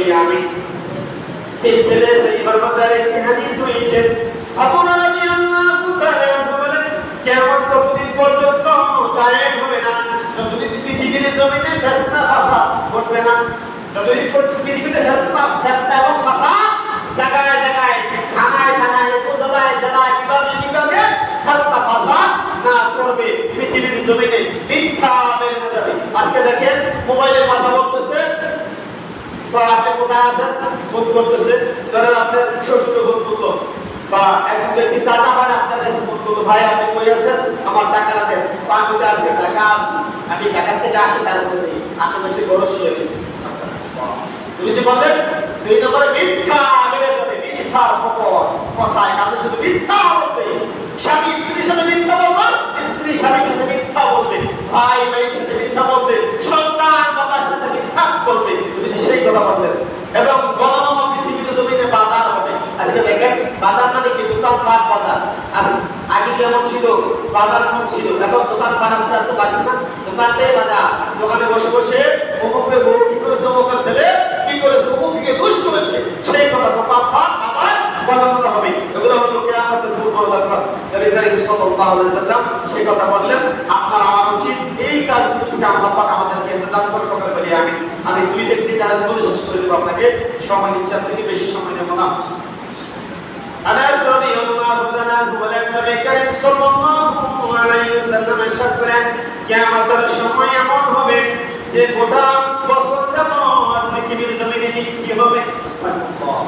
বলি আমি সিলসিলে সহিহ বুখারী একটি হাদিস রয়েছে আবু রাদিয়াল্লাহু তাআলা বলেন কিয়ামত কতদিন পর্যন্ত কায়েম হবে না যতদিন পৃথিবীর জমিনে ফিতনা ফাসাদ ঘটবে না যতদিন পৃথিবীতে ফিতনা এবং ফাসাদ জায়গায় জায়গায় থানায় থানায় উপজেলায় জেলায় বিভাগে ফিতনা ফাসাদ না চলবে পৃথিবীর জমিনে মিথ্যা বেড়ে যাবে আজকে দেখেন মোবাইলে কথা বলতেছে বা আপনি কোথায় আছেন ফোন করতেছে ধরেন আপনার শ্বশুর ফোন করলো বা একজন ব্যক্তি টাকা পায় আপনার কাছে ফোন করলো ভাই আপনি কই আছেন আমার টাকাটা দেন পাঁচটা আজকে টাকা আছে আমি টাকা থেকে আসি তারপরে আশেপাশে বড় হয়ে গেছে তুমি যে বললেন দুই নম্বরে মিথ্যা বেড়ে যাবে মিথ্যার কথায় কাজে শুধু মিথ্যা বলবে স্বামী স্ত্রীর সাথে মিথ্যা বলবে স্ত্রী স্বামীর সাথে মিথ্যা বলবে ভাই ভাইয়ের সাথে মিথ্যা বলবে সন্তান বাবার সাথে মিথ্যা বলবে তুমি সেই কথা বললেন এবং গণমাধ্যম পৃথিবীতে জমিনে বাজার হবে আজকে দেখেন বাজার মানে কি দোকানপাট বাজার আগে কেমন ছিল বাজার কম ছিল এখন দোকানপাট আস্তে আস্তে বাড়ছে না দোকানটাই বাজার দোকানে বসে বসে অমুকের বউ কি করেছে অমুকের ছেলে কি করেছে অমুককে দোষ করেছে সেই কথা দোকানপাট বাজার বন্ধ হবে এগুলো হলো কিয়ামতের পূর্ব লক্ষণ নবী করিম সাল্লাল্লাহু আলাইহি ওয়াসাল্লাম সেই কথা বলেন আপনার আমার উচিত এই কাজগুলো থেকে আল্লাহ পাক আমাদেরকে দান করে সকলে বলি আমি দুই ব্যক্তি কাজ বলে শেষ করে দেব আপনাকে সময় ইচ্ছা থেকে বেশি সময় নেব না আনাস রাদিয়াল্লাহু তাআলা বলেন নবী করিম সাল্লাল্লাহু আলাইহি ওয়াসাল্লাম ইরশাদ করেন কিয়ামতের সময় এমন হবে যে গোটা বছর যাবত পৃথিবীর জমিনে নিশ্চিত হবে সুবহানাল্লাহ